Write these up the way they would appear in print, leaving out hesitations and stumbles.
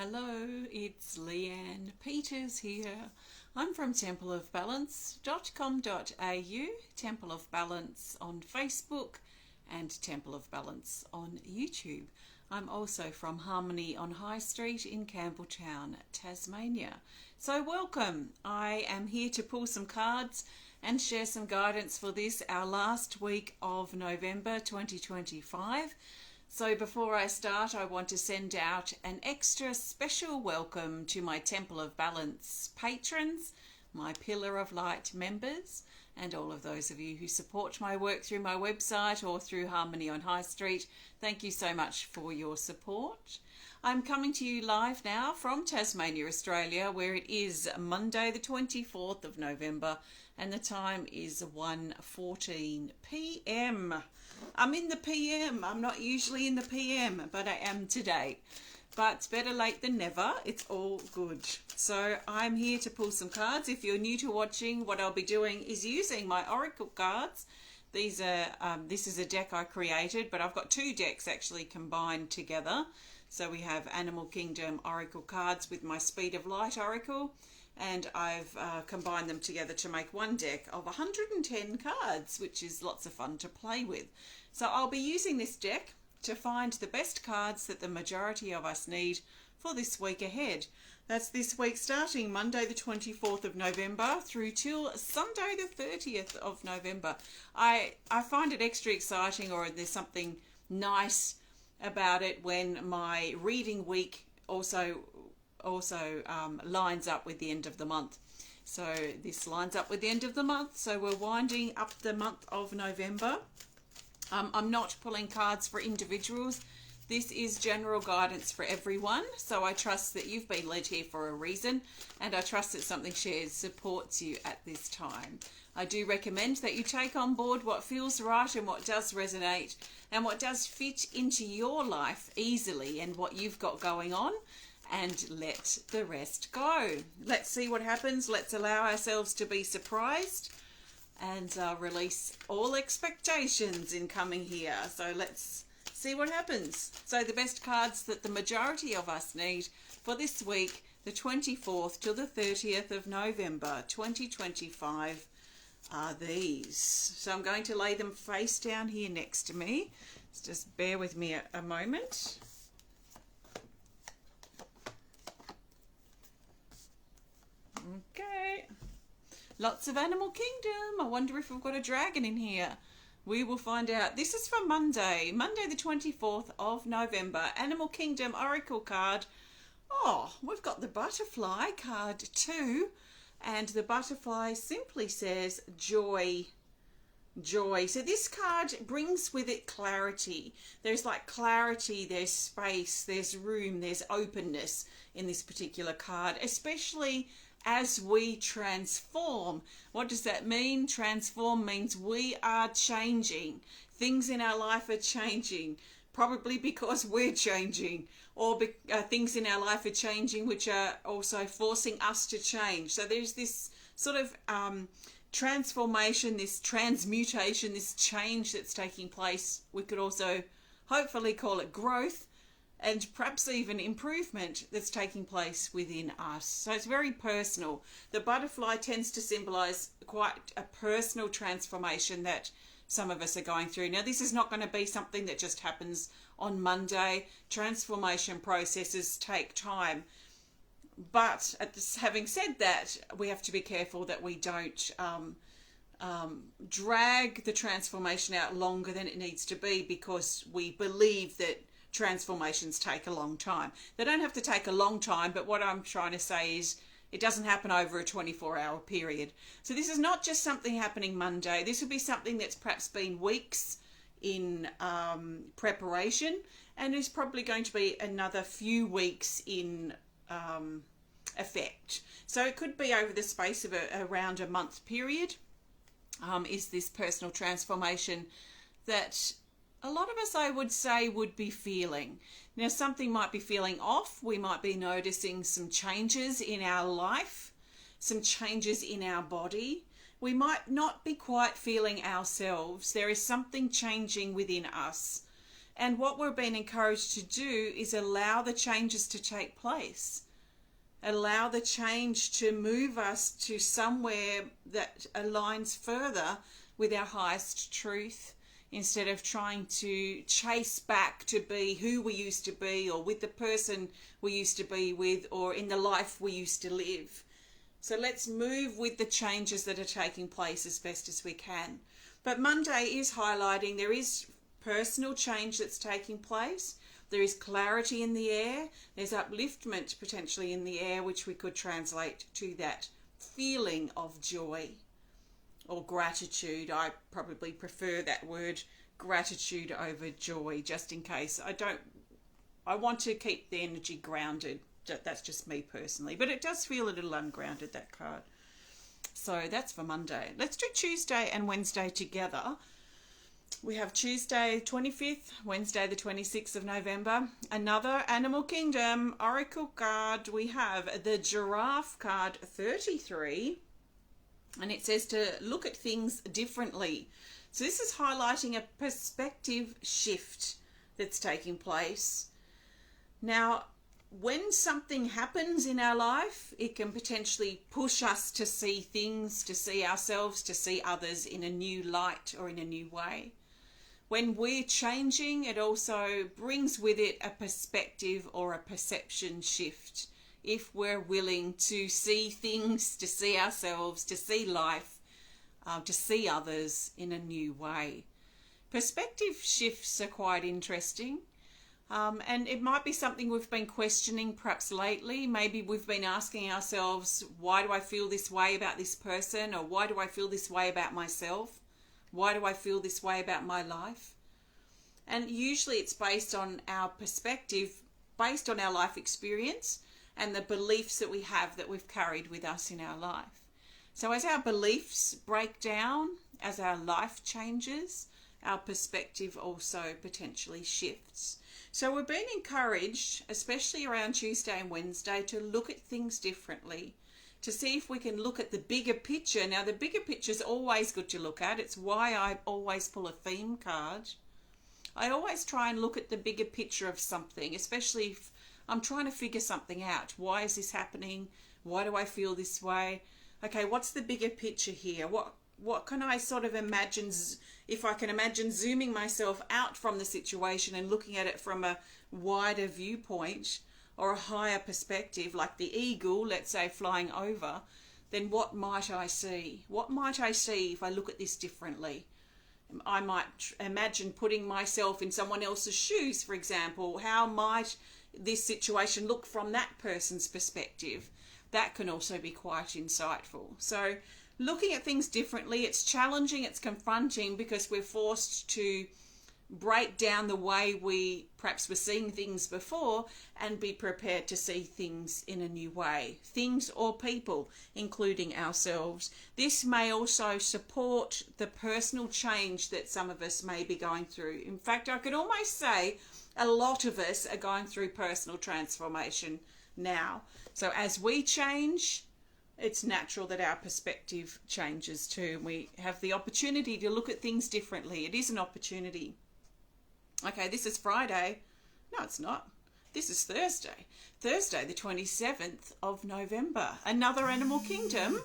Hello, it's Leanne Peters here. I'm from templeofbalance.com.au, Temple of Balance on Facebook and Temple of Balance on YouTube. I'm also from Harmony on High Street in Campbelltown, Tasmania. So welcome. I am here to pull some cards and share some guidance for this, our last week of November 2025. So before I start, I want to send out an extra special welcome to my Temple of Balance patrons, my Pillar of Light members, and all of those of you who support my work through my website or through Harmony on High Street. Thank you so much for your support. I'm coming to you live now from Tasmania, Australia, where it is Monday the 24th of November and the time is 1:14 p.m. I'm in the PM. I'm not usually in the PM, but I am today. But better late than never. It's all good. So I'm here to pull some cards. If you're new to watching, what I'll be doing is using my Oracle cards. This is a deck I created, but I've got two decks actually combined together. So we have Animal Kingdom Oracle cards with my Speed of Light Oracle, and I've combined them together to make one deck of 110 cards, which is lots of fun to play with. So I'll be using this deck to find the best cards that the majority of us need for this week ahead. That's this week starting Monday the 24th of November through till Sunday the 30th of November. I find it extra exciting, or there's something nice about it when my reading week also lines up with the end of the month. So this lines up with the end of the month, so we're winding up the month of November. I'm not pulling cards for individuals. This is general guidance for everyone, so I trust that you've been led here for a reason, and I trust that Something Shared supports you at this time. I do recommend that you take on board what feels right and what does resonate and what does fit into your life easily and what you've got going on, and let the rest go. Let's see what happens. Let's allow ourselves to be surprised and release all expectations in coming here. So let's see what happens. So the best cards that the majority of us need for this week, the 24th till the 30th of November 2025, are these. So I'm going to lay them face down here next to me. Just bear with me a moment. Okay. Lots of Animal Kingdom. I wonder if we've got a dragon in here. We will find out. This is for Monday the 24th of November. Animal Kingdom Oracle card. Oh, we've got the butterfly card too. And the butterfly simply says joy. Joy. So this card brings with it clarity. There's like clarity, there's space, there's room, there's openness in this particular card, especially as we transform. What does that mean? Transform means we are changing. Things in our life are changing, probably because we're changing, or things in our life are changing which are also forcing us to change. So there's this sort of transformation, this transmutation, this change that's taking place. We could also hopefully call it growth, and perhaps even improvement that's taking place within us. So it's very personal. The butterfly tends to symbolize quite a personal transformation that some of us are going through. Now, this is not going to be something that just happens on Monday. Transformation processes take time. But having said that, we have to be careful that we don't drag the transformation out longer than it needs to be, because we believe that transformations take a long time. They don't have to take a long time, but what I'm trying to say is it doesn't happen over a 24-hour period. So this is not just something happening Monday. This will be something that's perhaps been weeks in preparation, and is probably going to be another few weeks in effect. So it could be over the space of around a month period, is this personal transformation that a lot of us, I would say, would be feeling. Now, something might be feeling off. We might be noticing some changes in our life, some changes in our body. We might not be quite feeling ourselves. There is something changing within us. And what we're being encouraged to do is allow the changes to take place. Allow the change to move us to somewhere that aligns further with our highest truth, instead of trying to chase back to be who we used to be, or with the person we used to be with, or in the life we used to live. So let's move with the changes that are taking place as best as we can. But Monday is highlighting there is personal change that's taking place. There is clarity in the air. There's upliftment potentially in the air, which we could translate to that feeling of joy or gratitude. I probably prefer that word gratitude over joy, just in case. I want to keep the energy grounded. That's just me personally. But it does feel a little ungrounded, that card. So that's for Monday. Let's do Tuesday and Wednesday together. We have Tuesday 25th, Wednesday the 26th of November. Another Animal Kingdom Oracle card. We have the Giraffe card 33. And it says to look at things differently. So this is highlighting a perspective shift that's taking place. Now, when something happens in our life, it can potentially push us to see things, to see ourselves, to see others in a new light or in a new way. When we're changing, it also brings with it a perspective or a perception shift. If we're willing to see things, to see ourselves, to see life, to see others in a new way. Perspective shifts are quite interesting. And it might be something we've been questioning perhaps lately. Maybe we've been asking ourselves, why do I feel this way about this person? Or why do I feel this way about myself? Why do I feel this way about my life? And usually it's based on our perspective, based on our life experience and the beliefs that we have that we've carried with us in our life. So as our beliefs break down, as our life changes, our perspective also potentially shifts. So we're being encouraged, especially around Tuesday and Wednesday, to look at things differently, to see if we can look at the bigger picture. Now, the bigger picture is always good to look at. It's why I always pull a theme card. I always try and look at the bigger picture of something, especially if I'm trying to figure something out. Why is this happening? Why do I feel this way? Okay, what's the bigger picture here? What can I sort of imagine, if I can imagine zooming myself out from the situation and looking at it from a wider viewpoint or a higher perspective, like the eagle, let's say, flying over, then what might I see? What might I see if I look at this differently? I might imagine putting myself in someone else's shoes, for example. How might this situation look from that person's perspective? That can also be quite insightful. So looking at things differently, it's challenging, it's confronting, because we're forced to break down the way we perhaps were seeing things before and be prepared to see things in a new way. Things or people, including ourselves. This may also support the personal change that some of us may be going through. In fact, I could almost say a lot of us are going through personal transformation now. So as we change, it's natural that our perspective changes too. We have the opportunity to look at things differently. It is an opportunity. Okay, this is Friday. No, it's not. This is Thursday. Thursday, the 27th of November. Another Animal Kingdom.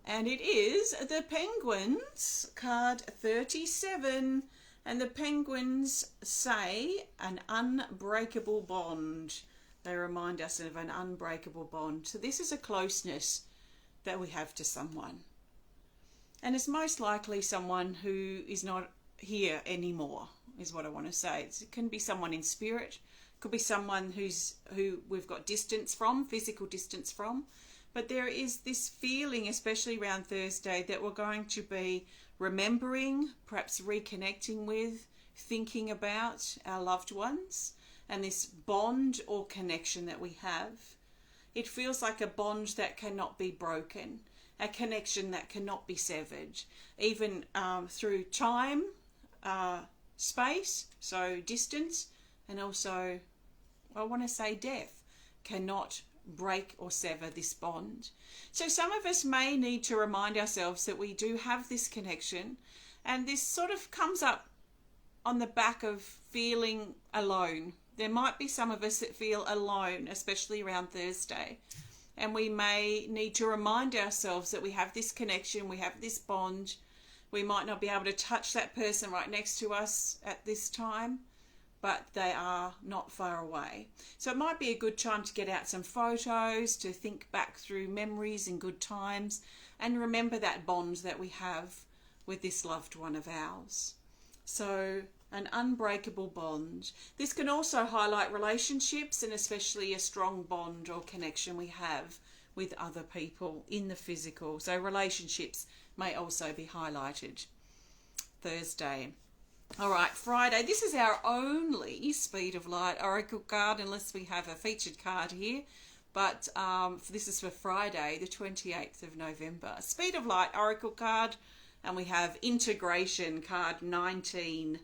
And it is the Penguins, card 37. And the Penguins say an unbreakable bond. They remind us of an unbreakable bond. So this is a closeness that we have to someone. And it's most likely someone who is not here anymore, is what I want to say. It can be someone in spirit. It could be someone who we've got distance from, physical distance from. But there is this feeling, especially around Thursday, that we're going to be remembering, perhaps reconnecting with, thinking about our loved ones. And this bond or connection that we have, it feels like a bond that cannot be broken, a connection that cannot be severed, even through time, space, so distance, and also, I want to say death, cannot break or sever this bond. So some of us may need to remind ourselves that we do have this connection, and this sort of comes up on the back of feeling alone. There might be some of us that feel alone, especially around Thursday. And we may need to remind ourselves that we have this connection, we have this bond. We might not be able to touch that person right next to us at this time, but they are not far away. So it might be a good time to get out some photos, to think back through memories and good times, and remember that bond that we have with this loved one of ours. So an unbreakable bond. This can also highlight relationships, and especially a strong bond or connection we have with other people in the physical. So relationships may also be highlighted Thursday. All right, Friday. This is our only Speed of Light Oracle card, unless we have a featured card here. But this is for Friday, the 28th of November. Speed of Light Oracle card, and we have Integration card 19.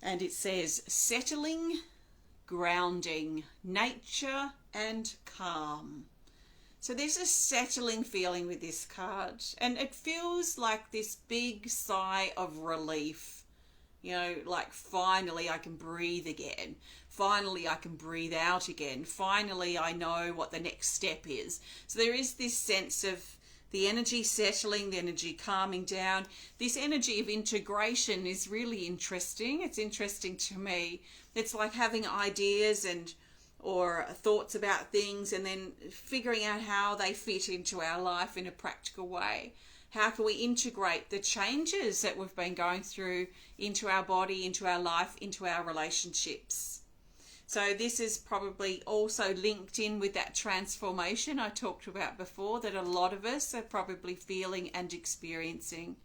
And it says settling, grounding, nature and calm. So there's a settling feeling with this card, and it feels like this big sigh of relief. You know, like finally I can breathe again. Finally I can breathe out again. Finally I know what the next step is. So there is this sense of the energy settling, the energy calming down. This energy of integration is really interesting. It's interesting to me. It's like having ideas or thoughts about things, and then figuring out how they fit into our life in a practical way. How can we integrate the changes that we've been going through into our body, into our life, into our relationships? So this is probably also linked in with that transformation I talked about before, that a lot of us are probably feeling and experiencing.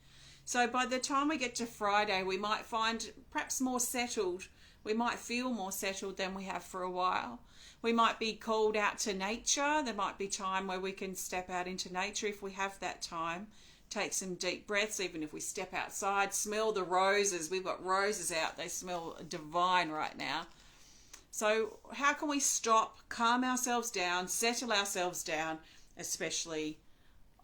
So by the time we get to Friday, we might find perhaps more settled. We might feel more settled than we have for a while. We might be called out to nature. There might be time where we can step out into nature if we have that time. Take some deep breaths, even if we step outside. Smell the roses. We've got roses out. They smell divine right now. So how can we stop, calm ourselves down, settle ourselves down, especially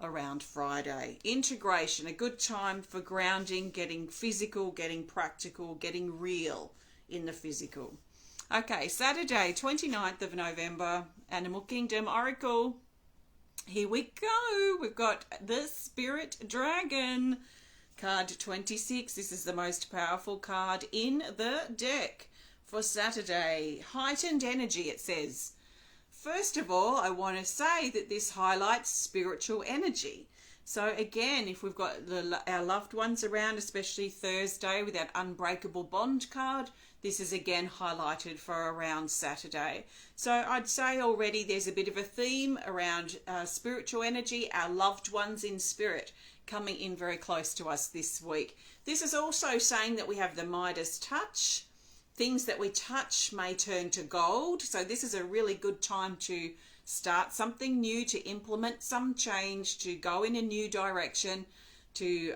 around Friday? Integration, a good time for grounding, getting physical, getting practical, getting real in the physical. Okay, Saturday, 29th of November, Animal Kingdom Oracle. Here we go. We've got the Spirit Dragon, card 26. This is the most powerful card in the deck. For Saturday, heightened energy, it says. First of all, I want to say that this highlights spiritual energy. So again, if we've got our loved ones around, especially Thursday with that unbreakable bond card, this is again highlighted for around Saturday. So I'd say already there's a bit of a theme around spiritual energy, our loved ones in spirit coming in very close to us this week. This is also saying that we have the Midas touch. Things that we touch may turn to gold. So this is a really good time to start something new, to implement some change, to go in a new direction, to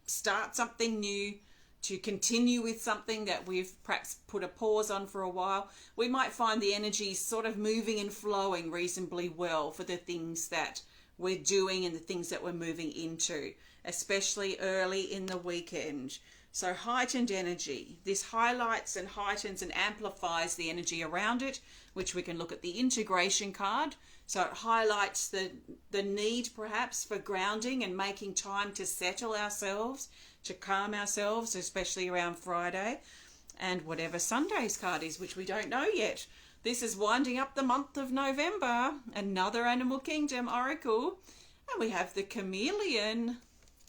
start something new, to continue with something that we've perhaps put a pause on for a while. We might find the energy sort of moving and flowing reasonably well for the things that we're doing and the things that we're moving into, especially early in the weekend. So heightened energy. This highlights and heightens and amplifies the energy around it, which we can look at the integration card. So it highlights the need perhaps for grounding and making time to settle ourselves, to calm ourselves, especially around Friday, and whatever Sunday's card is, which we don't know yet. This is winding up the month of November, another Animal Kingdom Oracle, and we have the Chameleon.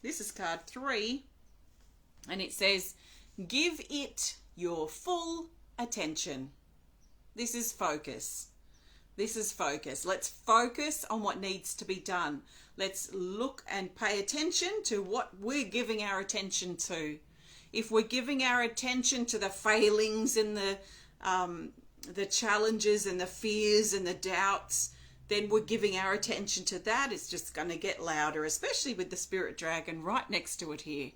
This is card 3. And it says, give it your full attention. This is focus. This is focus. Let's focus on what needs to be done. Let's look and pay attention to what we're giving our attention to. If we're giving our attention to the failings and the challenges and the fears and the doubts, then we're giving our attention to that. It's just going to get louder, especially with the Spirit Dragon right next to it here.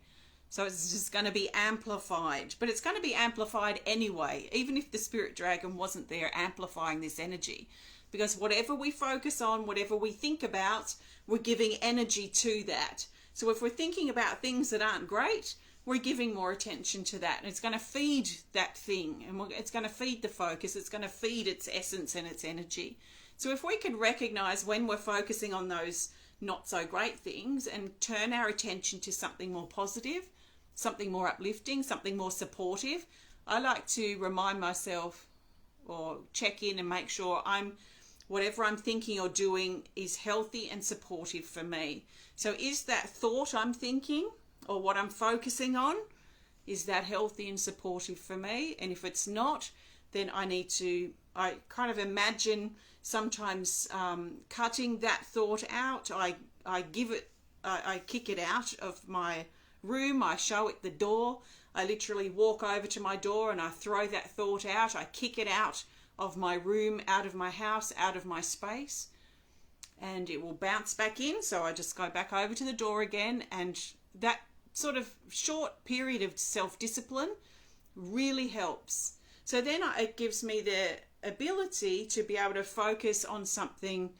So it's just going to be amplified, but it's going to be amplified anyway, even if the Spirit Dragon wasn't there amplifying this energy. Because whatever we focus on, whatever we think about, we're giving energy to that. So if we're thinking about things that aren't great, we're giving more attention to that, and it's going to feed that thing, and it's going to feed the focus, it's going to feed its essence and its energy. So if we can recognize when we're focusing on those not so great things and turn our attention to something more positive, something more uplifting, something more supportive, I like to remind myself or check in and make sure whatever I'm thinking or doing is healthy and supportive for me. So is that thought I'm thinking or what I'm focusing on, is that healthy and supportive for me? And if it's not, then I kind of imagine sometimes cutting that thought out. I kick it out of my room. I show it the door. I literally walk over to my door and I throw that thought out. I kick it out of my room, out of my house, out of my space, and it will bounce back in. So I just go back over to the door again, and that sort of short period of self-discipline really helps. So then it gives me the ability to be able to focus on something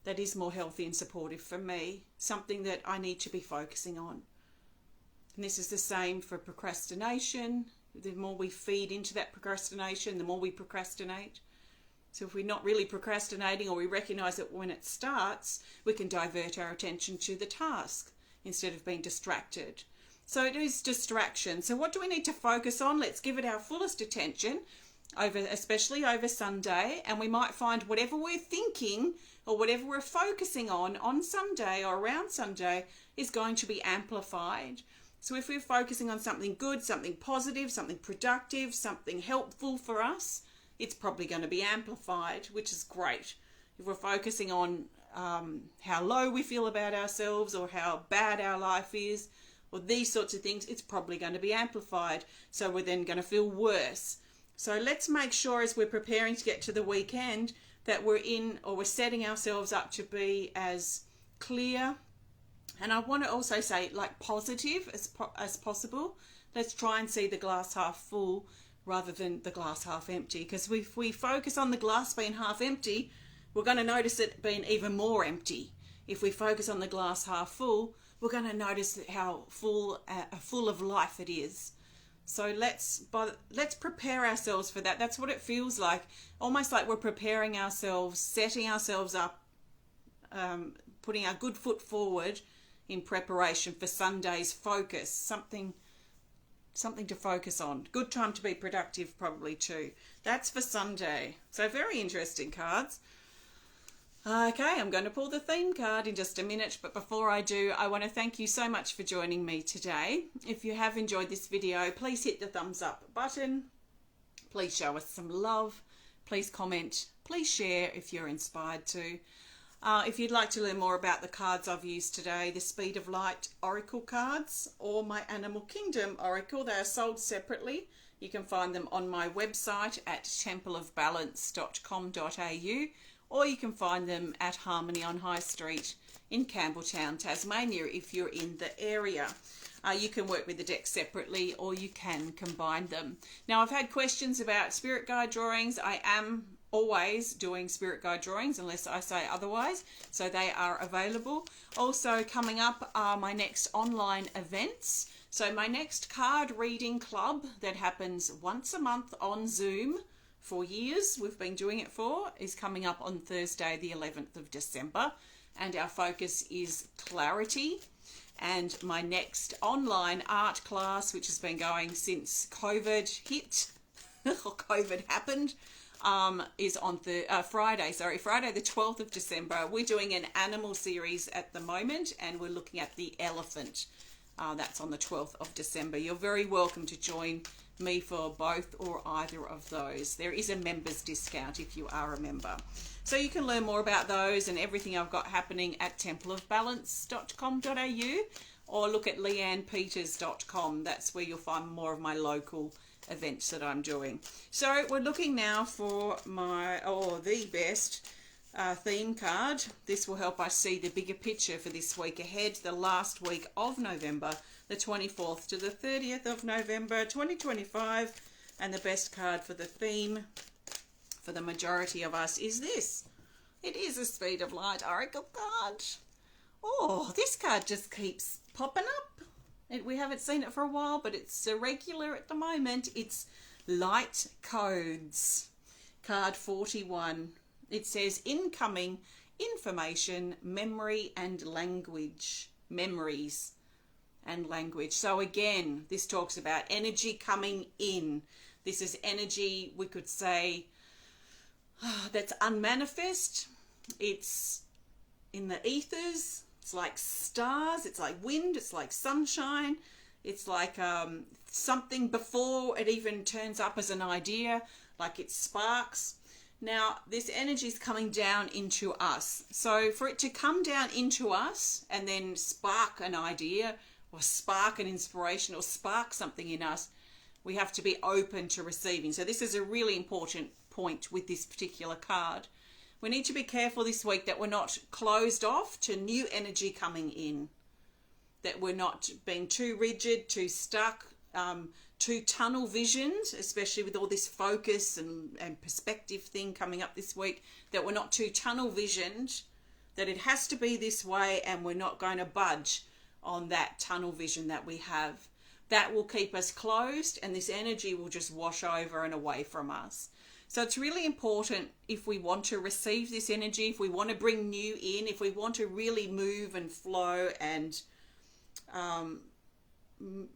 that is more healthy and supportive for me, something that I need to be focusing on. And this is the same for procrastination. The more we feed into that procrastination, the more we procrastinate. So if we're not really procrastinating, or we recognize that when it starts, we can divert our attention to the task instead of being distracted. So it is distraction. So what do we need to focus on? Let's give it our fullest attention, especially over Sunday, and we might find whatever we're thinking or whatever we're focusing on Sunday or around Sunday is going to be amplified. So if we're focusing on something good, something positive, something productive, something helpful for us, it's probably going to be amplified, which is great. If we're focusing on how low we feel about ourselves or how bad our life is, or these sorts of things, it's probably going to be amplified. So we're then going to feel worse. So let's make sure as we're preparing to get to the weekend that we're setting ourselves up to be as clear. And I want to also say like positive as possible. Let's try and see the glass half full rather than the glass half empty. Because if we focus on the glass being half empty, we're going to notice it being even more empty. If we focus on the glass half full, we're going to notice how full of life it is. So let's prepare ourselves for that. That's what it feels like. Almost like we're preparing ourselves, setting ourselves up, putting our good foot forward in preparation for Sunday's focus. Something to focus on. Good time to be productive probably too. That's for Sunday. So very interesting cards. Okay, I'm going to pull the theme card in just a minute, but before I do, I want to thank you so much for joining me today. If you have enjoyed this video, please hit the thumbs up button. Please show us some love. Please comment. Please share if you're inspired to. If you'd like to learn more about the cards I've used today, the Speed of Light Oracle cards or my Animal Kingdom Oracle, they are sold separately. You can find them on my website at templeofbalance.com.au, or you can find them at Harmony on High Street in Campbelltown, Tasmania, if you're in the area. You can work with the decks separately, or you can combine them. Now, I've had questions about spirit guide drawings. I am always doing spirit guide drawings unless I say otherwise, so they are available. Also coming up are my next online events. So my next card reading club that happens once a month on Zoom for years, we've been doing it for, is coming up on Thursday the 11th of December, and our focus is clarity. And my next online art class, which has been going since COVID hit or COVID happened, is on Friday the 12th of December. We're doing an animal series at the moment, and we're looking at the elephant. That's on the 12th of December. You're very welcome to join me for both or either of those. There is a member's discount if you are a member. So you can learn more about those and everything I've got happening at templeofbalance.com.au, or look at leannepeters.com. That's where you'll find more of my local events that I'm doing. So we're looking now for the best theme card. This will help us see the bigger picture for this week ahead, the last week of November, the 24th to the 30th of November 2025. And the best card for the theme for the majority of us is this. It is a Speed of Light Oracle card. Oh, this card just keeps popping up. We haven't seen it for a while, but it's irregular at the moment. It's Light Codes, card 41. It says incoming information, memory and language. Memories and language. So again, this talks about energy coming in. This is energy, we could say, that's unmanifest. It's in the ethers. It's like stars. It's like wind. It's like sunshine. It's like something before it even turns up as an idea, like it sparks. Now, this energy is coming down into us. So for it to come down into us and then spark an idea or spark an inspiration or spark something in us, we have to be open to receiving. So this is a really important point with this particular card. We need to be careful this week that we're not closed off to new energy coming in, that we're not being too rigid, too stuck, too tunnel visioned, especially with all this focus and perspective thing coming up this week, that we're not too tunnel visioned, that it has to be this way and we're not going to budge on that tunnel vision that we have. That will keep us closed and this energy will just wash over and away from us. So it's really important, if we want to receive this energy, if we want to bring new in, if we want to really move and flow and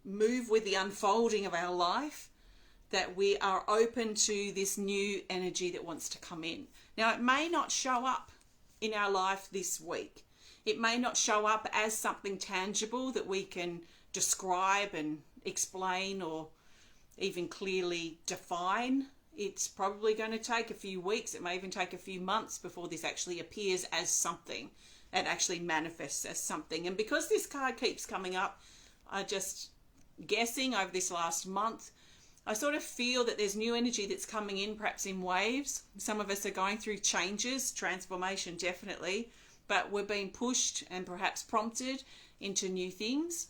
move with the unfolding of our life, that we are open to this new energy that wants to come in. Now, it may not show up in our life this week. It may not show up as something tangible that we can describe and explain or even clearly define. It's probably going to take a few weeks. It may even take a few months before this actually appears as something and actually manifests as something. And because this card keeps coming up, I just guessing over this last month, I sort of feel that there's new energy that's coming in, perhaps in waves. Some of us are going through changes, transformation definitely, but we're being pushed and perhaps prompted into new things.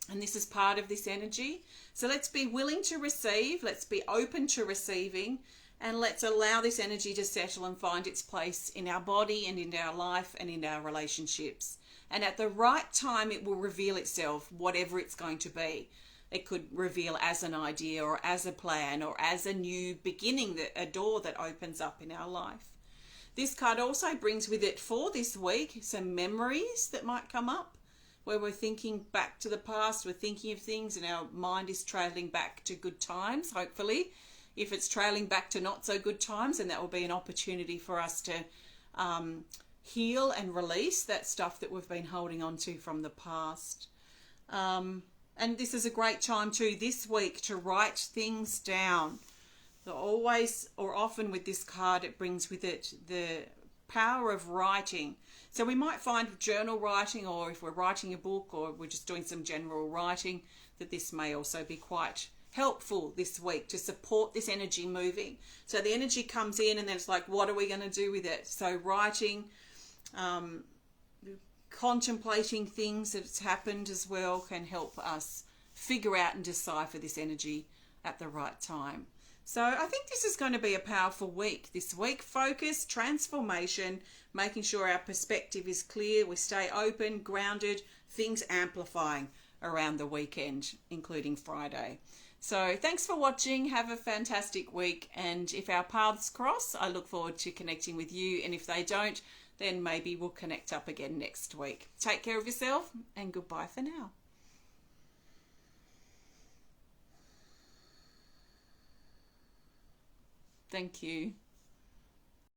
And this is part of this energy. So let's be willing to receive. Let's be open to receiving. And let's allow this energy to settle and find its place in our body and in our life and in our relationships. And at the right time, it will reveal itself, whatever it's going to be. It could reveal as an idea or as a plan or as a new beginning, a door that opens up in our life. This card also brings with it for this week some memories that might come up, where we're thinking back to the past, we're thinking of things and our mind is trailing back to good times, hopefully. If it's trailing back to not so good times, then that will be an opportunity for us to heal and release that stuff that we've been holding on to from the past. And this is a great time too, this week, to write things down. So always or often with this card, it brings with it the power of writing. So we might find journal writing, or if we're writing a book or we're just doing some general writing, that this may also be quite helpful this week to support this energy moving. So the energy comes in and then it's like, what are we going to do with it? So writing, contemplating things that's happened as well can help us figure out and decipher this energy at the right time. So I think this is going to be a powerful week. This week, focus, transformation, making sure our perspective is clear, we stay open, grounded, things amplifying around the weekend, including Friday. So thanks for watching. Have a fantastic week. And if our paths cross, I look forward to connecting with you. And if they don't, then maybe we'll connect up again next week. Take care of yourself and goodbye for now. Thank you.